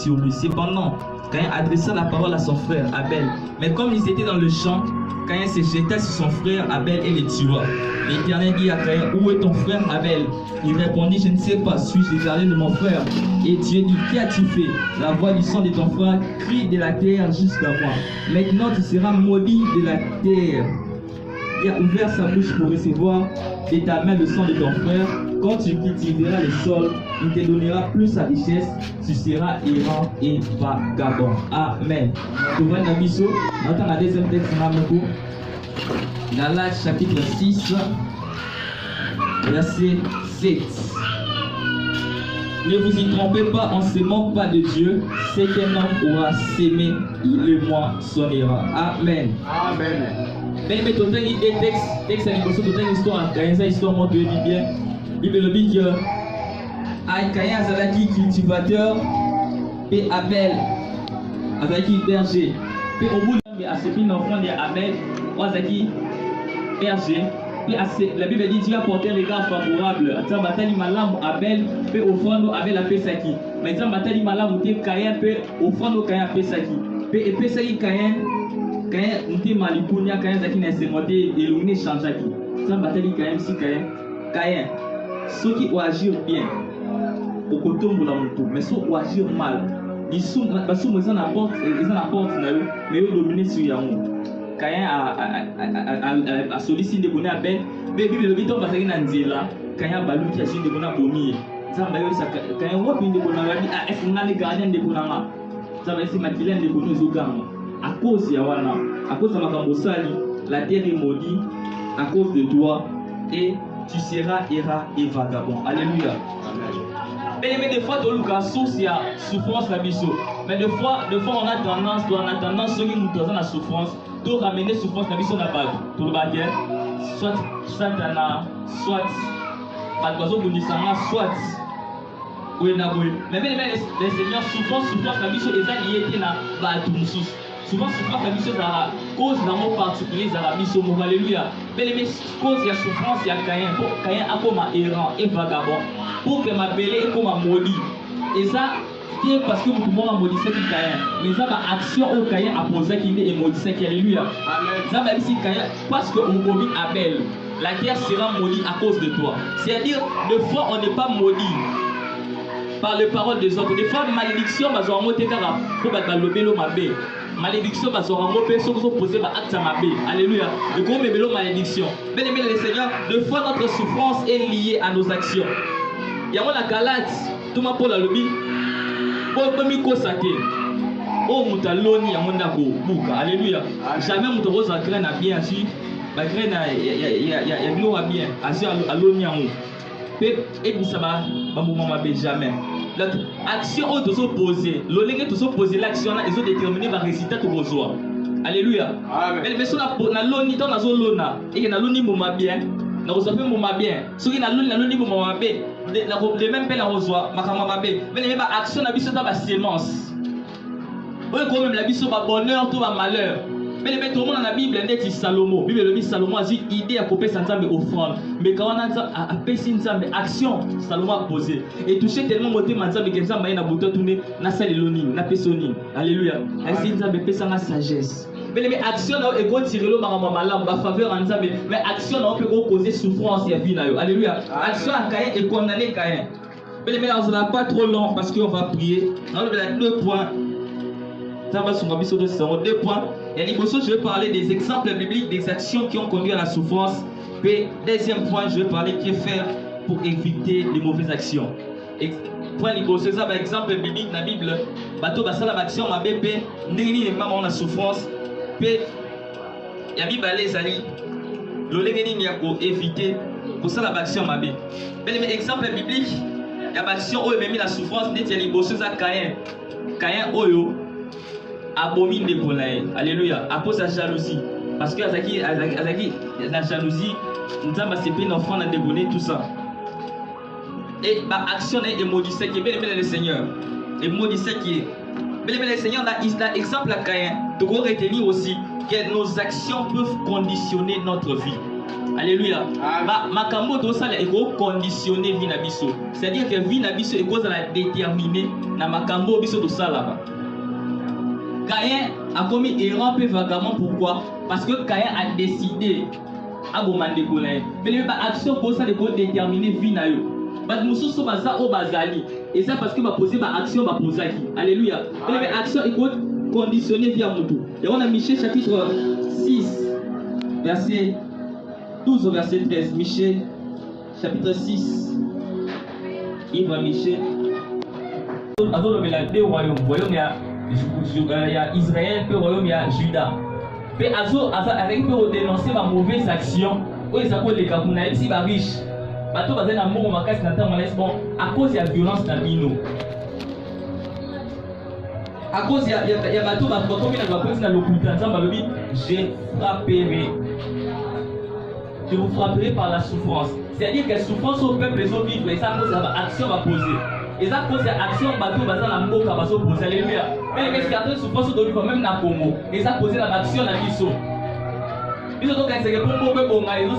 sur lui. Cependant, Caïn adressa la parole à son frère Abel. Mais comme ils étaient dans le champ, Caïn se jeta sur son frère Abel et le tua. L'Éternel dit à Caïn, où est ton frère Abel? Il répondit, je ne sais pas, suis-je le gardien de mon frère? Et Dieu dit, qu'as-tu fait? La voix du sang de ton frère crie de la terre jusqu'à moi. Maintenant tu seras maudit de la terre. Il a ouvert sa bouche pour recevoir de ta main le sang de ton frère. Quand tu cultiveras le sol, il te donnera plus sa richesse. Tu seras errant et vagabond. Amen. Tu vois la mission. Maintenant, la deuxième texte, Galates chapitre 6, verset 7. Ne vous y trompez pas, on ne se moque pas de Dieu. C'est qu'un homme aura sémé, il le moissonnera. Amen. Amen. Mais tu as des textes à l'époque, tu as une histoire, une histoire, moi, tu dis bien. Il me dit que Caïn Azalaki cultivateur, et Abel Azalaki berger. Et au bout de la semaine, l'enfant de Abel, Azalaki berger. La Bible dit Dieu a porté un regard favorable. Attends, Batali Malam Abel, puis au fond, Abel a fait ça qui. Mais attends, Batali Malam, Caïn, puis au fond, Caïn a fait ça qui. Puis et puis ça qui Caïn. Caïn, on dit Malipunia, Caïn, Zaki n'a sémonté, illuminé, changé qui. Ça, Batali Caïn, si Caïn. Ceux qui vont agir bien, au côté de la moto, mais ceux qui vont agir mal, ils sont en apporte, mais ils dominent sur Yamou. Caïn a sollicité des bonheurs à peine, mais il le vite, on va faire une anzela. Caïn a balu qui a su des bonheurs pour mieux. Ça va y ça. Caïn a des bonheurs, est-ce qu'on a les gardiens des bonheurs? Ça va essayer de maquiller des bonheurs au gamme. À cause de Yawana, à cause de Makambosali, la terre est maudite, à cause de toi, et tu seras errant et vagabond. Alléluia. Mais des fois, tu as souffrance la mission. Mais des fois, on a tendance, ceux qui nous donnent la souffrance, de ramener souffrance la mission là-bas. Tout le bagage, soit Satana, soit pas de oiseau bondissant, soit. Oui, mais les seigneurs, souffrance la mission, et ça, il était là, bah, tout le sous. Souvent, souffrance la mission, ça cause d'un mot particulier, ça la mission. Alléluia. Mais les causes, il y a souffrance, il y a Caïn. Pour Caïn, a comme un errant et vagabond. Pour que ma belle est comme un maudit. Et ça, c'est parce que tout le monde a maudit ce qui est Caïn. Mais ça, ma action au Caïn a posé qu'il est maudit ce qui est. Alléluia. Ça va ici Caïn, parce qu'on maudit Abel. La terre sera maudite à cause de toi. C'est-à-dire, des fois, on n'est pas maudit par les paroles des autres. Des fois, malédiction, bah, on monte car pour battre le bélo mabé. Malédiction, bah, on va poser ma acte à mabé. Alléluia. Le gros bélo malédiction. Bien aimé les seigneurs, des fois notre souffrance est liée à nos actions. Il y a la Galate, tout ma pour la lobby. Pour me consacrer. Oh, moutaloni, à mon dako, bouka. Alléluia. Jamais moutarose à graine à bien assis. Ma graine il y a de l'eau à bien. Assis à l'oni à mou. Et puis ça va, jamais. L'action est opposée. L'olé est opposé. L'action est déterminée par le résultat que vous avez. Alléluia. Mais les personnes na loni dans la zone lona et na loni moma bien. Na reçoit moma bien. Ceux qui na loni moma bien, les mêmes peine la reçoit makama bien. Mais les mêmes actions na biso dans la sémence. Eux quand même la biso ba bonheur tout ba malheur. Mais les tout le monde dans la Bible est Salomon. Bible le dit Salomon a dit idée à couper sans mais offrande. Mais quand on a péché mais action Salomon a posé et touché tellement monté manza mais kenza maïna bouton tourner na saleloni na pesoni. Alléluia. Ainsi ça me pesa na sagesse. Mais les actions et quand tirer le marama malam ba faveur en ça mais action on peut causer souffrance et vie na yo. Alléluia. Action à Caïn et condamner Caïn. Mais les on n'a pas trop long parce qu'on va prier. On a 2 points. Ça va sur ma mission de 2 points. Et je vais parler des exemples bibliques des actions qui ont conduit à la souffrance. Puis, deuxième point, je vais parler de faire pour éviter les mauvaises actions. Point c'est ça, par exemple, biblique dans la Bible. Bateau, ça la action, ma bébé, n'est pas la souffrance. Puis, il y a Bible les amis. Le légué pour éviter pour ça la action, ma bébé. Mais exemple biblique, il y a action où il a mis la souffrance, il y a les bosses à Caïn. Caïn, oyo. Abomine des poulains. Alléluia. À cause de la jalousie. Parce que la jalousie, nous avons séparé nos enfants dans des bonnets, tout ça. Et ma action est maudissée qui est bien aimé le Seigneur. Et maudissée qui est. Bien aimé le Seigneur, on a exemple à Caïn. De retenir aussi que nos actions peuvent conditionner notre vie. Alléluia. Makambo to ça est conditionné vie na biso. C'est-à-dire que vie na biso est cause à la déterminer na makambo biso to ça là-bas. Caïn a commis erreur peu vagamment. Pourquoi? Parce que Caïn a décidé à bombarder Goliath. Mais les actions pour ça de déterminer vie na yo. Parce que nous sommes ça au bazali. Et ça parce que va poser ma action va poser qui. Alléluia. Mais les actions écoute conditionner vie à mon tour. Et on a Michée chapitre 6 verset 12 au verset 13. Michée chapitre 6. Livre Michée. Dans le deux royaumes. Royaume il y a Israël, puis royaume il y a Juda. Puis avec eux dénoncer ma mauvaise action. Où ils s'appellent les Kakunaïs, si va riche. Bateau basé dans mon macasse n'attend bon à cause de la violence dans Bino. À cause il y a bateau comme il a pas dans l'occultation, je vous frapperai par la souffrance. C'est-à-dire que la souffrance au peuple les autres vivre et ça cause l'action va poser. Et ça cause l'action bateau basé dans mon va se poser. Alléluia. Mais les garder souffrance au vivre même dans Congo. Et ça cause l'action dans Biso. Biso donc c'est que pour moi bon ils ont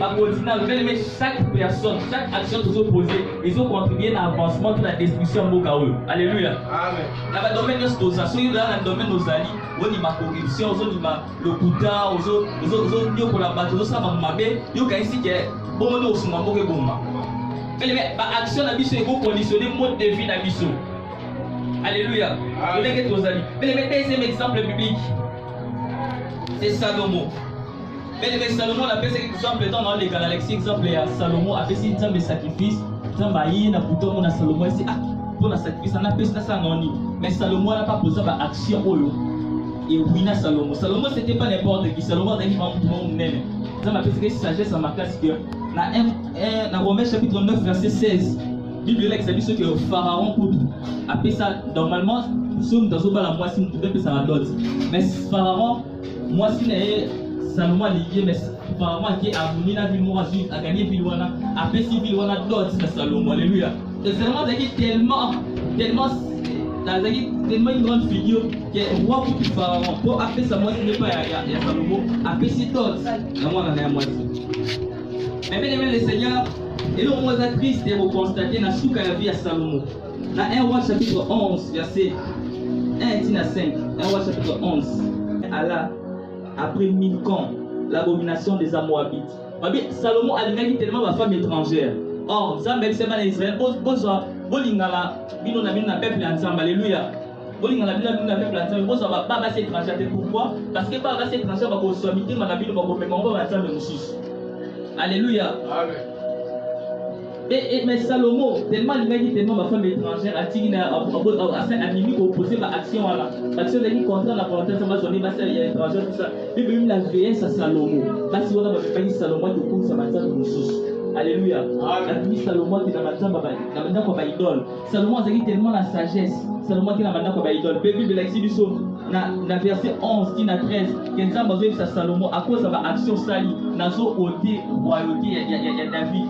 mais chaque personne, chaque action qui sont posées, ils ont contribué à l'avancement de la destruction de Mokaou. Alléluia. Amen. Dans le domaine de l'association, dans le domaine de nos alliés, on a ma corruption, on a le couteau, on a la bateau, on a ma bête, on a ici que bon, on a aussi ma bonne bombe. Mais l'action de la mission est conditionnée au mode de vie de la mission. Alléluia. On est que nos alliés. Mais le deuxième exemple biblique, c'est Salomon. Mais Salomon a fait cet exemple dans les galaxies. Exemple, Salomon a fait cet exemple de sacrifice. Il a pour la Salomon, c'est pour la sacrifice, on a fait ça en ligne. Mais Salomon n'a pas posé l'action. Et oui, Salomon. Salomon, c'était pas n'importe qui. Salomon a dit tout le monde même. Ça m'a fait cette sagesse à ma classe que dans Romains chapitre 9, verset 16, Bible dit que ce que Pharaon a fait ça normalement. Nous sommes dans la moitié, nous devons faire ça d'autres. Mais Pharaon, moi, si Salomon a lié, mais apparemment qui a amené la ville mourante, a gagné Vilwana, a fait si Vilwana d'autres, c'est Salomon. Alléluia. Et Salomon a tellement une grande figure qui est roi pour tout Pharaon. Pour appeler sa moitié, ce n'est pas Salomon, a fait si d'autres. La moi, on en a la moitié. Mais bien aimé le Seigneur, et là, on est triste de constater dans ce qu'a vie à Salomon. Dans 1 roi chapitre 11, verset 1 à 5. 1 roi chapitre 11. Allah. Après 1000 ans, l'abomination des Amoabites. Salomon a dit tellement ma femme étrangère. Or, ça même c'est mal Israël. Bolingala, bino na peuple ensemble. Alléluia. Bolingala, bino na peuple ensemble. Bozo va pas passer étrangère. Pourquoi? Parce que pas passer étrangère va consommer ma bino va commémorer ensemble aussi. Alléluia. Amen. Mais Salomon, tellement il m'a dit tellement ma femme étrangère a dit à Mimi opposé ma action à l'action de contre la volonté de ma zone, il y a étranger tout ça. Et même la veillance à Salomon. Parce qu'on a fait Salomon qui compte sa matière de ressources. Alléluia. La vie Salomon qui est dans ma chambre, dans ma idole. Salomon a dit tellement la sagesse. Salomon qui est dans ma idole. Bible l'exhibition dans verset 11, 13, 15 ans, besoin de Salomon à cause de la action salie. Dans son côté royauté, il y a David.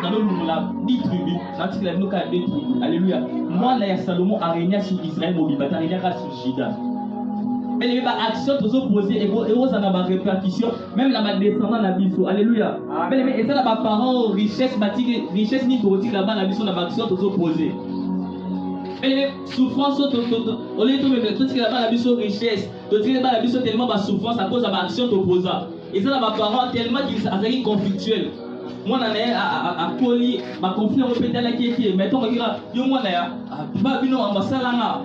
Dans notre la 10 tribus, dans la nous a 2 tribus. Alléluia. Moi, là, Salomon a régné sur Israël, il a régné sur Juda. Mais il y a des actions qui sont posées et vous en avez répercussion, même dans ma descendance dans la Bible. Alléluia. Mais ça, là, parents, richesse, richesse, ni pour dire là-bas, la mission, dans l'action qui sont posées. Mais les souffrances, au lieu de tout ce qui est là-bas, la mission, richesse, tout ce qui est là-bas, la mission, tellement de souffrance à cause de l'action opposée. Et ça, là, ma parents, tellement qu'ils sont conflictuels. Moi, on a à Koli, ma conflit européen là qui est, mettons, regarde, yo moi là, pas bino ambassade là.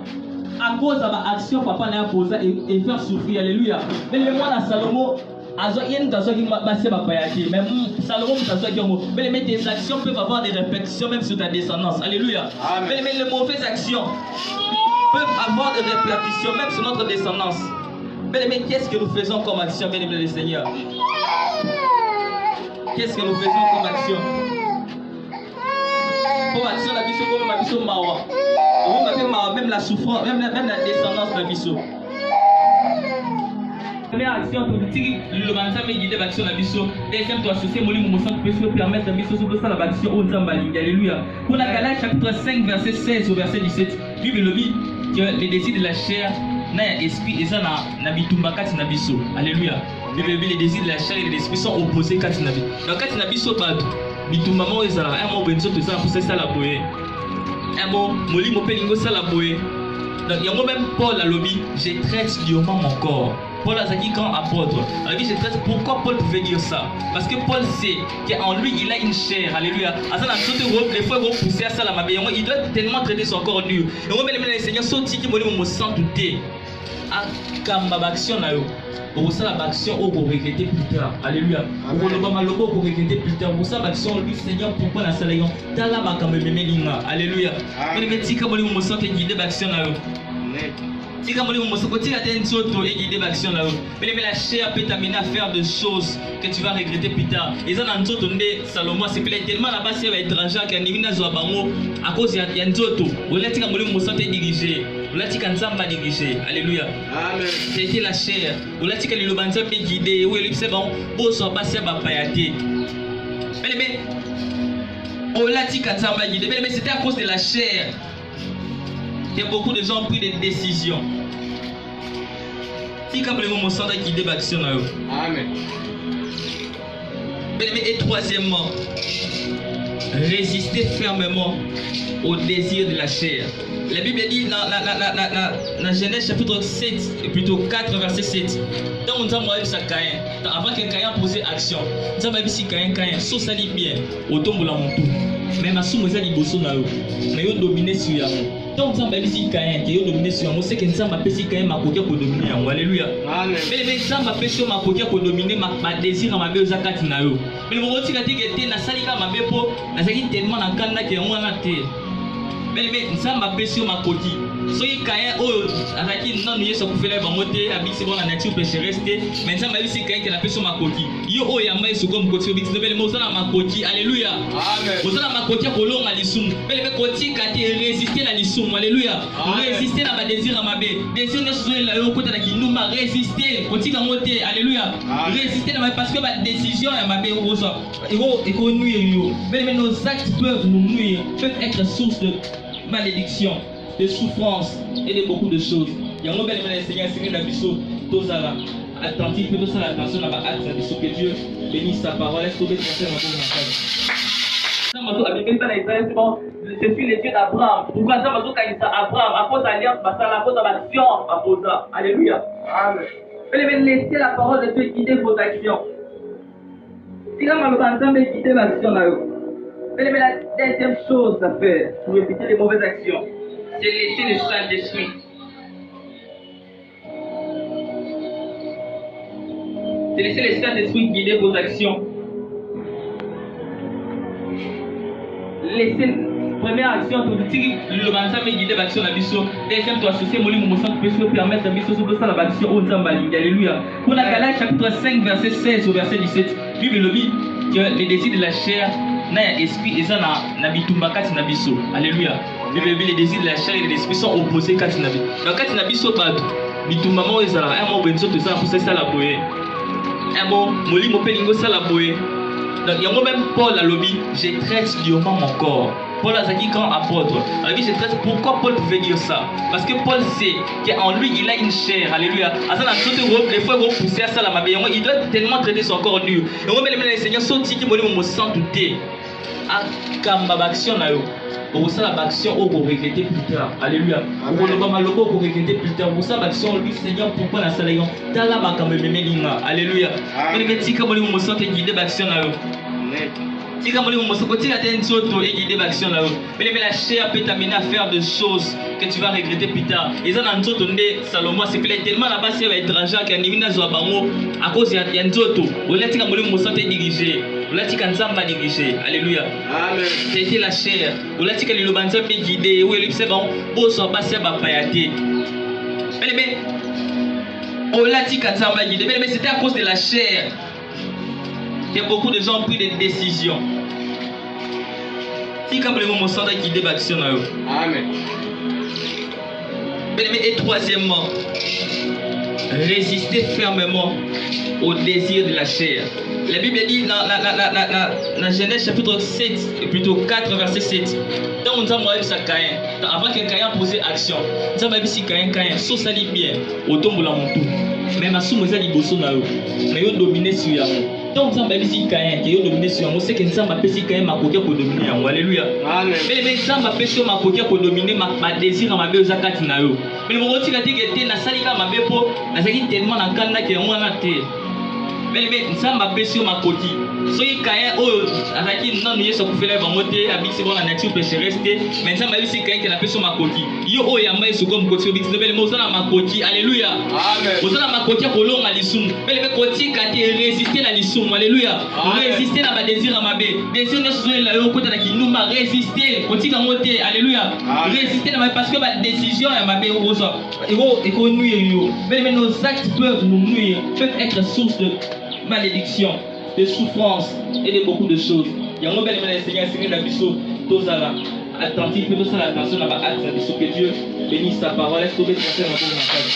À cause de l'action, papa n'a posé et faire souffrir. Alléluia. Mais le moi, Salomon, il y a une personne qui m'a passé ma payaté. Mais Salomon, mais tes actions peuvent avoir des répercussions même sur ta descendance. Alléluia. Mais les mauvaises actions peuvent avoir des répercussions même sur notre descendance. Mais qu'est-ce que nous faisons comme action, bien aimé le Seigneur? Qu'est-ce que nous faisons comme action? Comme action, la mission, comme ma mission, Mawa. Même la souffrance, même la descendance de la mission. Première action, le matin, mais guider l'action de la mission. Deuxième, tu associer mon livre, peut permettre la mission sur ça, la action au Zambali. Alléluia. Pour la Galates, chapitre 5, verset 16 au verset 17, Bible dit que les désirs de la chair n'a esprit et ça n'a bitumbakati na biso. Alléluia. Les désirs de la chair et de l'esprit sont opposés quand il a vu. Donc quand il a vu ce bateau, bitu maman est là, un mot benzo tout ça pour ça la boye. Un mot moli mo pelingo ça la boye. Donc il y a moi-même Paul à lobby, je traite durement mon corps. Paul a dit quand apôtre, alors je traite. Pourquoi Paul pouvait dire ça? Parce que Paul sait qu'en lui il a une chair. Alléluia. À ça les fois vont pousser à ça la mabé. Il doit tellement traiter son corps dur. Et moi même le Seigneur sorti qui me sent douter. À kamba action na yo. Pour ça l'action au pour regretter plus tard. Alléluia. Pour le bama lobo pour regretter plus tard. Pour ça l'action lui Seigneur pourquoi la salle yon. Tala ba kamba memelinga. Alléluia. Mais le petit comme me sent guidé d'action na yo. Si comme on se côté la tête auto et guider l'action là-haut. Mais la chair peut t'amener à faire des choses que tu vas regretter plus tard. Et ça dans notre tournée Salomon c'est que tellement là-bas c'est étranger qui a nimina zoabango à cause il y a nzoto. On l'a dit comme on se diriger. On l'a dit quand ça va diriger. Alléluia. Amen. C'était la chair. On l'a dit que le banza peut guider. Oui, c'est bon. Bon soit passé à payater. Mais on l'a dit quand ça va guider. Mais c'était à cause de la chair. Et beaucoup de gens ont pris des décisions. Si comme le moment sans qui débat sur nous. Amen. Et troisièmement, résister fermement au désir de la chair. La Bible dit dans Genèse chapitre 7, plutôt 4 verset 7. Dans mon temps, moi, ça Caïn. Avant que Caïn posait action, ça m'a dit si Caïn, sauf ça dit bien, au tombe la mon tour. Mais ma somme est à l'ibosson là. Mais il dominé sur la donc ça m'a dit Caïn qui est dominé sur moi. C'est que ça m'a fait Caïn ma coquille pour dominer. Alléluia. Mais ça m'a fait ma coquille pour dominer ma désir à ma belle zakat na yo. Mais le moment où tu as dit que tu na salika ma belle po, na salika tellement en canne que on a té. Mais ça m'a fait ma coquille. Soyez Caïn oh avec non nous sommes fait là ba moté avec c'est bon la nature peut rester. Mais ça m'a dit Caïn qui a fait ma coquille. Yo oh ya mai so comme coquille avec mais moi ça ma coquille. Alléluia. Amen. Vous ça ma coquille pour l'homme à l'isum. Mais le coquille qui a résister à l'isum. Alléluia. Résister à ma désir à ma bé. Désir ne soit là au côté qui nous m'a résister. Coquille à monter. Alléluia. Résister à ma parce que ma décision à ma bé au ça. Et qu'on nuire. Mais nos actes peuvent nous nuire, peuvent être source de malédiction, de souffrance et de beaucoup de choses. Il y a un bel Seigneur, Seigneur d'Abisso, Tozala, attentif, fais ça l'attention à l'acte d'Abisso, que Dieu bénisse sa parole, laisse tomber ton cœur dans ta vie. Je suis le Dieu d'Abraham. Pourquoi ça m'a dit Abraham, à cause d'alliance, à cause d'action, à cause ça. Alléluia. Amen. Vous laisser la parole de Dieu guider vos actions. Si là, on va ensemble guider l'action là-haut. Mais la deuxième chose à faire pour éviter les mauvaises actions, c'est laisser le Saint-Esprit. C'est laisser le Saint-Esprit guider vos actions. Laissez première action, le matin, mais guider l'action de la mission. Deuxième, toi, associer mon livre, peut permettre la mission sur ça, la action au Zambali. Alléluia. Pour la Galatie, chapitre 5, verset 16 au verset 17, Bible le dit que les désirs de la chair, na esprit et ça na bitumba kati na biso. Alléluia. Les désirs de la chair et de l'esprit sont opposés kati na biso. Donc kati na biso bato bitumba mo ezala un mot benzo tout ça pour ça la boye. Un mot moli mo pelingo ça la boye. Donc il y a moi-même Paul à lobby, je traite durement mon corps. Paul a dit quand apôtre, alors je traite. Pourquoi Paul pouvait dire ça? Parce que Paul sait qu'en lui il a une chair. Alléluia. À ça les fois vont pousser à ça la mabé. Il doit tellement traiter son corps dur. Et moi même le Seigneur sorti qui me sent douter. À kamba action na yo. Pour ça l'action au pour regretter plus tard. Alléluia. Pour le bama lobo pour regretter plus tard. Pour ça l'action lui Seigneur pourquoi la salle yon. Tala ba kamba memelinga. Alléluia. Mais le petit comme me sent guider l'action na yo. Si comme on se côté la tête auto et guider l'action là-haut. Mais la chair peut t'amener à faire des choses que tu vas regretter plus tard. Et ça dans notre tournée Salomon c'est que tellement là-bas c'est étranger qui a nimina zoabango à cause il y a nzoto. On l'a dit comme on se diriger. On l'a dit quand ça va diriger. Alléluia. Amen. C'était la chair. On l'a dit que le banza peut guider. Oui, c'est bon. Bon soit passé à payater. Mais on l'a dit quand ça va guider. Mais c'était à cause de la chair. Et beaucoup de gens ont pris des décisions. Si comme le moment sans qui débat sur nous. Amen. Et troisièmement, résister fermement au désir de la chair. La Bible dit dans Genèse chapitre 7, plutôt 4 verset 7. Tant nous avons dit Caïn, avant que Caïn posait action, nous avons dit Caïn, so ça dit bien, au tombe la montou. Mais ma somme est liboso na yo, mais yo dominer sur ya. Tant nous avons dit Caïn, que yo dominer sur moi, c'est que nous avons dit Caïn ma kokia pour dominer moi. Alléluia. Amen. Mais nous avons dit ma kokia pour dominer ma désir ma be zakati na yo. Mais le moment où tu as dit que tu na salika ma be po, na zaki tellement na kanda que moi na te. Mais nous avons dit ma koki. Soki Caïn oh azaki non yeso kufela ba moté abisi bona nature pécheresse mais ça m'a dit Caïn qui n'a pas sur ma coquille yo oh ya mai comme côté biksi bele mo na ma coquille alléluia amen mo na ma coquille ko longa lisum bele be koti kati résister na lisum alléluia résister na ba désir à ma bé désir ne so la yo kota na kinuma résister koti ka moté alléluia résister na parce que ba décision ya ma bé ozo iko nuire yo bele nos actes peuvent nous nuire peuvent être source de malédiction, de souffrance et de beaucoup de choses. Il y a un bel Seigneur, Seigneur Nabiso, Tozala, attentif, mais ça l'attention à l'acte Nabiso, que Dieu bénisse sa parole. Est-ce que vous pouvez passer un bon message?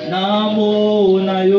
Namo na yo